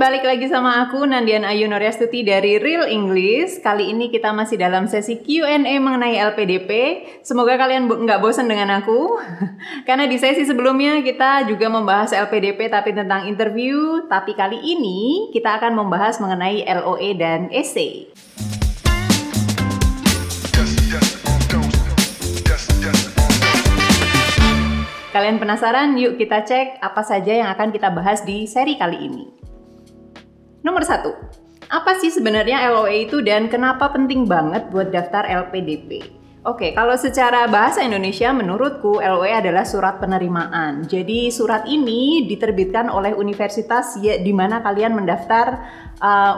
balik lagi sama aku Nandian Ayu Nuryastuti dari Real English. Kali ini kita masih dalam sesi Q&A mengenai LPDP. Semoga kalian nggak bosan dengan aku. Karena di sesi sebelumnya kita juga membahas LPDP tapi tentang interview. Tapi kali ini kita akan membahas mengenai LOE dan essay. Kalian penasaran? Yuk kita cek apa saja yang akan kita bahas di seri kali ini. Nomor 1, apa sih sebenarnya LOE itu dan kenapa penting banget buat daftar LPDP? Oke, kalau secara bahasa Indonesia menurutku LOE adalah surat penerimaan. Jadi surat ini diterbitkan oleh universitas di mana kalian mendaftar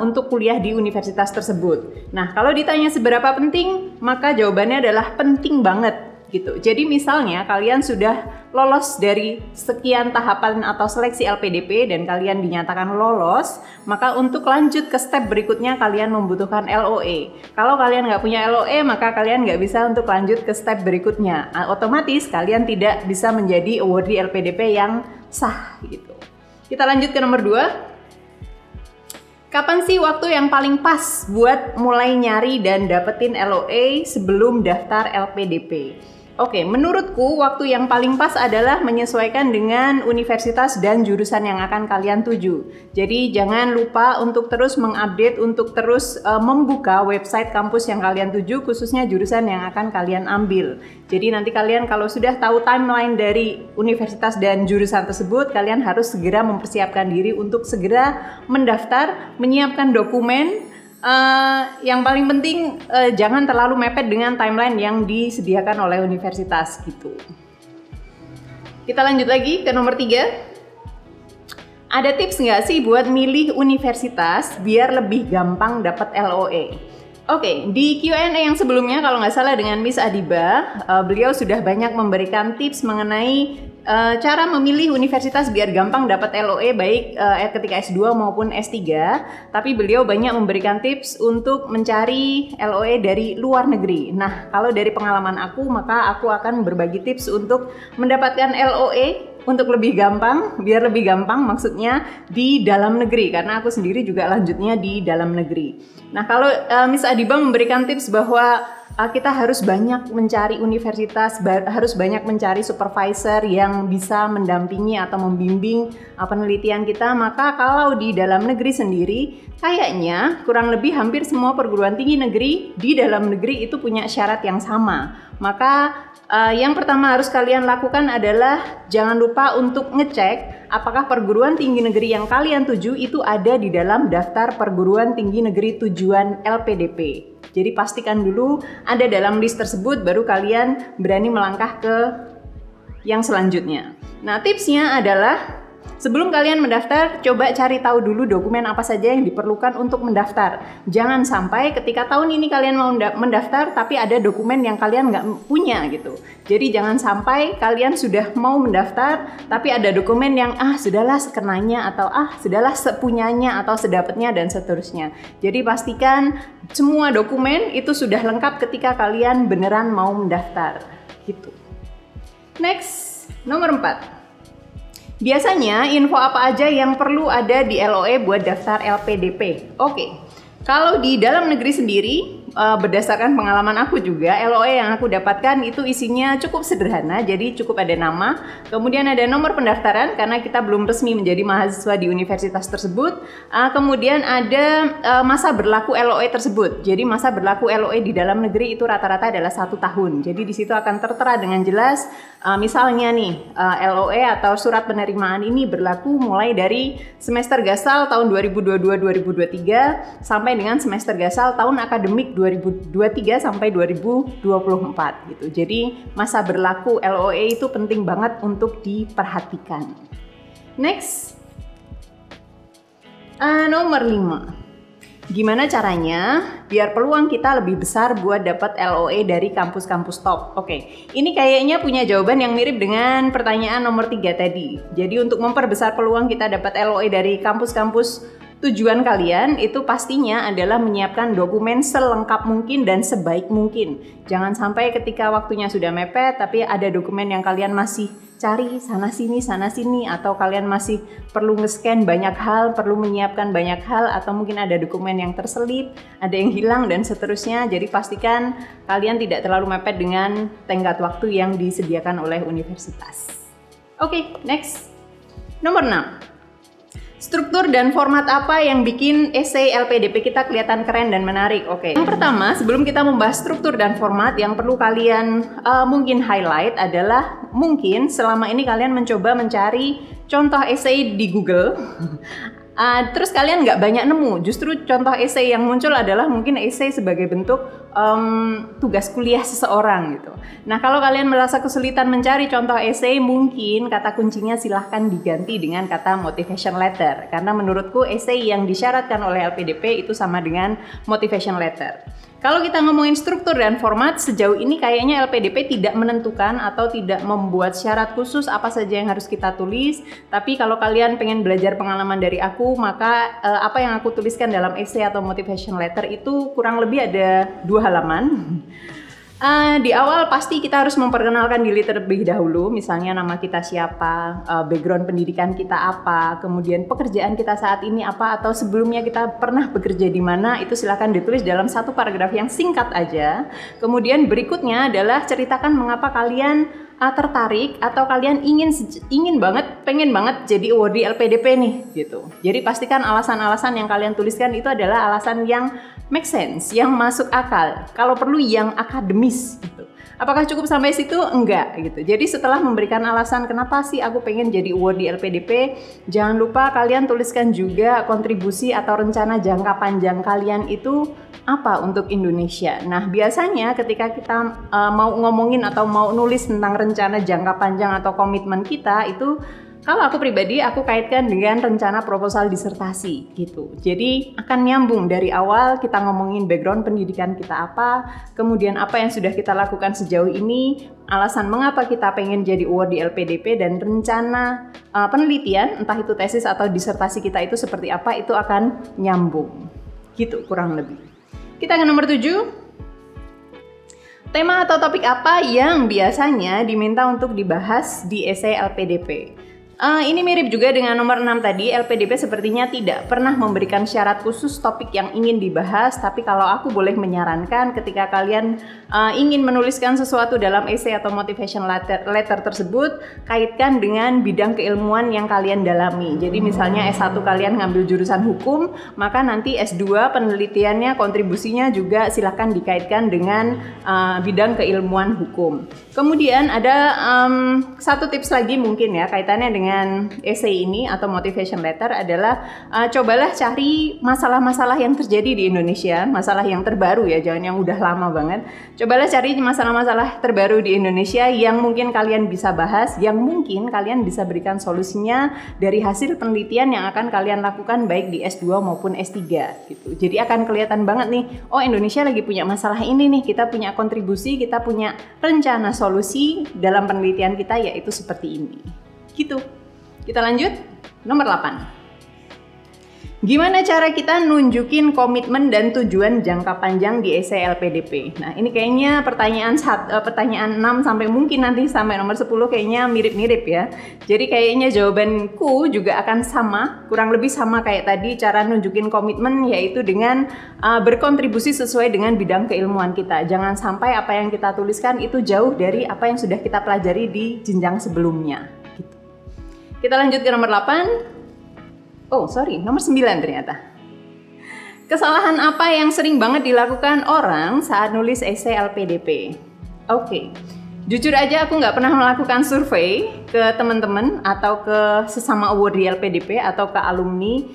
untuk kuliah di universitas tersebut. Nah, kalau ditanya seberapa penting, maka jawabannya adalah penting banget. Gitu. Jadi misalnya kalian sudah lolos dari sekian tahapan atau seleksi LPDP dan kalian dinyatakan lolos, maka untuk lanjut ke step berikutnya kalian membutuhkan LOE. Kalau kalian nggak punya LOE, maka kalian nggak bisa untuk lanjut ke step berikutnya. Otomatis kalian tidak bisa menjadi awardee LPDP yang sah. Gitu. Kita lanjut ke nomor 2. Kapan sih waktu yang paling pas buat mulai nyari dan dapetin LOE sebelum daftar LPDP? Oke, menurutku waktu yang paling pas adalah menyesuaikan dengan universitas dan jurusan yang akan kalian tuju. Jadi jangan lupa untuk terus mengupdate, untuk terus membuka website kampus yang kalian tuju, khususnya jurusan yang akan kalian ambil. Jadi nanti kalian kalau sudah tahu timeline dari universitas dan jurusan tersebut, kalian harus segera mempersiapkan diri untuk segera mendaftar, menyiapkan dokumen. Yang paling penting jangan terlalu mepet dengan timeline yang disediakan oleh universitas gitu. Kita lanjut lagi ke nomor 3. Ada tips nggak sih buat milih universitas biar lebih gampang dapat LOE? Oke, di Q&A yang sebelumnya kalau nggak salah dengan Miss Adiba, beliau sudah banyak memberikan tips mengenai cara memilih universitas biar gampang dapat LOE baik ketika S2 maupun S3. Tapi beliau banyak memberikan tips untuk mencari LOE dari luar negeri. Nah, kalau dari pengalaman aku, maka aku akan berbagi tips untuk mendapatkan LOE untuk lebih gampang, biar lebih gampang maksudnya di dalam negeri, karena aku sendiri juga lanjutnya di dalam negeri. Nah, kalau Miss Adiba memberikan tips bahwa kita harus banyak mencari universitas, harus banyak mencari supervisor yang bisa mendampingi atau membimbing penelitian kita, maka kalau di dalam negeri sendiri, kayaknya kurang lebih hampir semua perguruan tinggi negeri di dalam negeri itu punya syarat yang sama. Maka yang pertama harus kalian lakukan adalah jangan lupa untuk ngecek apakah perguruan tinggi negeri yang kalian tuju itu ada di dalam daftar perguruan tinggi negeri tujuan LPDP. Jadi pastikan dulu ada dalam list tersebut, baru kalian berani melangkah ke yang selanjutnya. Nah, tipsnya adalah sebelum kalian mendaftar, coba cari tahu dulu dokumen apa saja yang diperlukan untuk mendaftar. Jangan sampai ketika tahun ini kalian mau mendaftar, tapi ada dokumen yang kalian nggak punya gitu. Jadi jangan sampai kalian sudah mau mendaftar, tapi ada dokumen yang sudahlah sekenanya, atau sudahlah sepunyanya, atau sedapatnya, dan seterusnya. Jadi pastikan semua dokumen itu sudah lengkap ketika kalian beneran mau mendaftar gitu. Next, nomor 4. Biasanya info apa aja yang perlu ada di LOE buat daftar LPDP? Oke, kalau di dalam negeri sendiri, berdasarkan pengalaman aku juga, LOE yang aku dapatkan itu isinya cukup sederhana, jadi cukup ada nama, kemudian ada nomor pendaftaran karena kita belum resmi menjadi mahasiswa di universitas tersebut, kemudian ada masa berlaku LOE tersebut. Jadi masa berlaku LOE di dalam negeri itu rata-rata adalah 1 tahun. Jadi di situ akan tertera dengan jelas, misalnya nih LOE atau surat penerimaan ini berlaku mulai dari semester gasal tahun 2022-2023 sampai dengan semester gasal tahun akademik 2023 sampai 2024 gitu. Jadi masa berlaku LOE itu penting banget untuk diperhatikan. Next, nomor 5. Gimana caranya biar peluang kita lebih besar buat dapat LOE dari kampus-kampus top? Oke, ini kayaknya punya jawaban yang mirip dengan pertanyaan nomor 3 tadi. Jadi untuk memperbesar peluang kita dapat LOE dari kampus-kampus tujuan kalian, itu pastinya adalah menyiapkan dokumen selengkap mungkin dan sebaik mungkin. Jangan sampai ketika waktunya sudah mepet tapi ada dokumen yang kalian masih cari sana sini, atau kalian masih perlu nge-scan banyak hal, perlu menyiapkan banyak hal, atau mungkin ada dokumen yang terselip, ada yang hilang, dan seterusnya. Jadi pastikan kalian tidak terlalu mepet dengan tenggat waktu yang disediakan oleh universitas. Oke, next. Nomor 6. Struktur dan format apa yang bikin esai LPDP kita kelihatan keren dan menarik? Oke. Yang pertama, sebelum kita membahas struktur dan format, yang perlu kalian mungkin highlight adalah mungkin selama ini kalian mencoba mencari contoh esai di Google. Terus kalian nggak banyak nemu, justru contoh esai yang muncul adalah mungkin esai sebagai bentuk tugas kuliah seseorang gitu. Nah, kalau kalian merasa kesulitan mencari contoh esai, mungkin kata kuncinya silahkan diganti dengan kata motivation letter. Karena menurutku esai yang disyaratkan oleh LPDP itu sama dengan motivation letter. Kalau kita ngomongin struktur dan format, sejauh ini kayaknya LPDP tidak menentukan atau tidak membuat syarat khusus apa saja yang harus kita tulis. Tapi kalau kalian pengen belajar pengalaman dari aku, maka apa yang aku tuliskan dalam essay atau motivation letter itu kurang lebih ada 2 halaman. Di awal pasti kita harus memperkenalkan diri terlebih dahulu, misalnya nama kita siapa, background pendidikan kita apa, kemudian pekerjaan kita saat ini apa, atau sebelumnya kita pernah bekerja di mana, itu silakan ditulis dalam 1 paragraf yang singkat aja. Kemudian berikutnya adalah ceritakan mengapa kalian tertarik atau kalian pengen banget jadi awardee LPDP nih gitu. Jadi pastikan alasan-alasan yang kalian tuliskan itu adalah alasan yang make sense, yang masuk akal. Kalau perlu yang akademis gitu. Apakah cukup sampai situ? Enggak gitu. Jadi setelah memberikan alasan kenapa sih aku pengen jadi awardee LPDP, jangan lupa kalian tuliskan juga kontribusi atau rencana jangka panjang kalian itu apa untuk Indonesia. Nah, biasanya ketika kita mau ngomongin atau mau nulis tentang rencana jangka panjang atau komitmen kita itu, kalau aku pribadi, aku kaitkan dengan rencana proposal disertasi gitu. Jadi akan nyambung dari awal kita ngomongin background pendidikan kita apa, kemudian apa yang sudah kita lakukan sejauh ini, alasan mengapa kita pengen jadi awardee LPDP, dan rencana penelitian, entah itu tesis atau disertasi kita itu seperti apa, itu akan nyambung. Gitu kurang lebih. Kita ke nomor 7. Tema atau topik apa yang biasanya diminta untuk dibahas di esai LPDP? Ini mirip juga dengan nomor 6 tadi. LPDP sepertinya tidak pernah memberikan syarat khusus topik yang ingin dibahas, tapi kalau aku boleh menyarankan ketika kalian ingin menuliskan sesuatu dalam essay atau motivation letter tersebut, kaitkan dengan bidang keilmuan yang kalian dalami. Jadi misalnya S1 kalian ngambil jurusan hukum, maka nanti S2 penelitiannya, kontribusinya juga silahkan dikaitkan dengan bidang keilmuan hukum. Kemudian ada satu tips lagi mungkin ya kaitannya dengan essay ini atau motivation letter adalah cobalah cari masalah-masalah yang terjadi di Indonesia, masalah yang terbaru ya, jangan yang udah lama banget. Cobalah cari masalah-masalah terbaru di Indonesia yang mungkin kalian bisa bahas, yang mungkin kalian bisa berikan solusinya dari hasil penelitian yang akan kalian lakukan baik di S2 maupun S3 gitu. Jadi akan kelihatan banget nih, oh Indonesia lagi punya masalah ini nih, kita punya kontribusi, kita punya rencana solusi dalam penelitian kita yaitu seperti ini. Gitu. Kita lanjut. Nomor 8. Gimana cara kita nunjukin komitmen dan tujuan jangka panjang di essay LPDP? Nah, ini kayaknya pertanyaan 6 sampai mungkin nanti sampai nomor 10 kayaknya mirip-mirip ya. Jadi kayaknya jawabanku juga akan sama, kurang lebih sama kayak tadi, cara nunjukin komitmen yaitu dengan berkontribusi sesuai dengan bidang keilmuan kita. Jangan sampai apa yang kita tuliskan itu jauh dari apa yang sudah kita pelajari di jenjang sebelumnya. Kita lanjut ke nomor 8. Nomor 9 ternyata. Kesalahan apa yang sering banget dilakukan orang saat nulis essay LPDP? Oke. Jujur aja aku nggak pernah melakukan survei ke teman-teman atau ke sesama awardee LPDP atau ke alumni.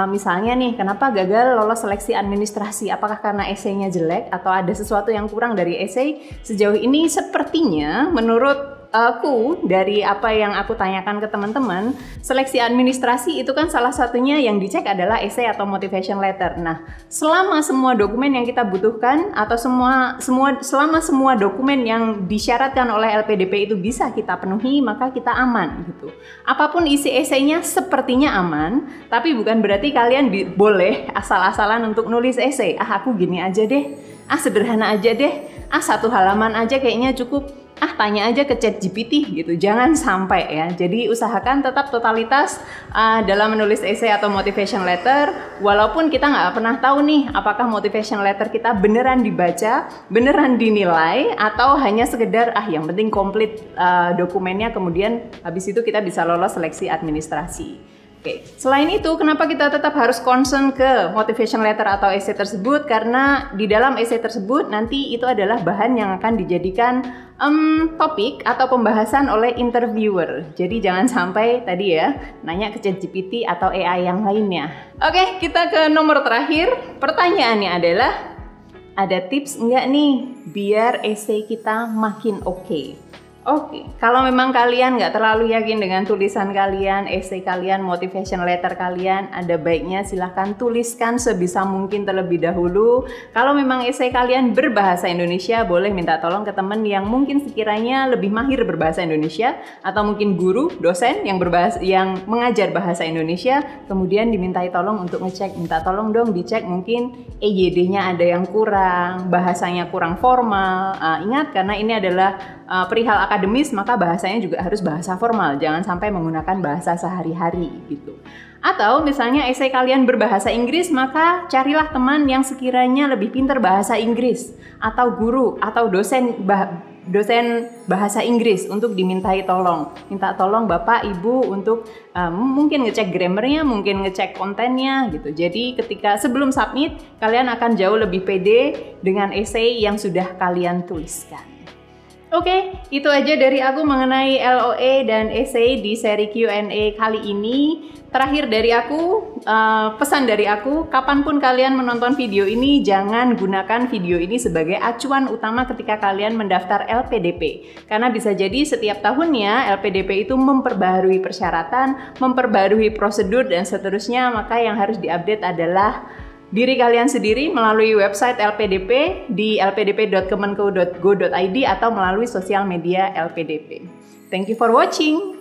Misalnya nih, kenapa gagal lolos seleksi administrasi? Apakah karena esainya jelek atau ada sesuatu yang kurang dari esai? Sejauh ini sepertinya menurut aku, dari apa yang aku tanyakan ke teman-teman, seleksi administrasi itu kan salah satunya yang dicek adalah essay atau motivation letter. Nah, selama semua dokumen yang kita butuhkan atau selama semua dokumen yang disyaratkan oleh LPDP itu bisa kita penuhi, maka kita aman gitu. Apapun isi essaynya sepertinya aman, tapi bukan berarti kalian boleh asal-asalan untuk nulis essay. Aku gini aja deh, sederhana aja deh, 1 halaman aja kayaknya cukup. tanya aja ke ChatGPT gitu. Jangan sampai ya. Jadi usahakan tetap totalitas dalam menulis essay atau motivation letter, walaupun kita nggak pernah tahu nih apakah motivation letter kita beneran dibaca, beneran dinilai, atau hanya sekedar yang penting komplit dokumennya, kemudian habis itu kita bisa lolos seleksi administrasi. Oke, selain itu kenapa kita tetap harus concern ke motivation letter atau essay tersebut? Karena di dalam essay tersebut nanti itu adalah bahan yang akan dijadikan topik atau pembahasan oleh interviewer. Jadi jangan sampai tadi ya nanya ke ChatGPT atau AI yang lainnya. Oke, kita ke nomor terakhir. Pertanyaannya adalah, ada tips nggak nih biar essay kita makin oke? Oke, kalau memang kalian nggak terlalu yakin dengan tulisan kalian, essay kalian, motivation letter kalian, ada baiknya silahkan tuliskan sebisa mungkin terlebih dahulu. Kalau memang essay kalian berbahasa Indonesia, boleh minta tolong ke teman yang mungkin sekiranya lebih mahir berbahasa Indonesia, atau mungkin guru, dosen yang mengajar bahasa Indonesia, kemudian dimintai tolong untuk ngecek, minta tolong dong dicek mungkin EYD-nya ada yang kurang, bahasanya kurang formal. Ingat, karena ini adalah perihal akademis, maka bahasanya juga harus bahasa formal, jangan sampai menggunakan bahasa sehari-hari gitu. Atau misalnya essay kalian berbahasa Inggris, maka carilah teman yang sekiranya lebih pintar bahasa Inggris, atau guru atau dosen bahasa Inggris untuk dimintai tolong. Minta tolong Bapak Ibu untuk mungkin ngecek grammarnya, mungkin ngecek kontennya gitu. Jadi ketika sebelum submit, kalian akan jauh lebih pede dengan essay yang sudah kalian tuliskan. Oke, itu aja dari aku mengenai LOA dan essay di seri Q&A kali ini. Terakhir dari aku, pesan dari aku, kapanpun kalian menonton video ini, jangan gunakan video ini sebagai acuan utama ketika kalian mendaftar LPDP. Karena bisa jadi setiap tahunnya LPDP itu memperbaharui persyaratan, memperbaharui prosedur, dan seterusnya. Maka yang harus diupdate adalah diri kalian sendiri melalui website LPDP di lpdp.kemenko.go.id atau melalui sosial media LPDP. Thank you for watching.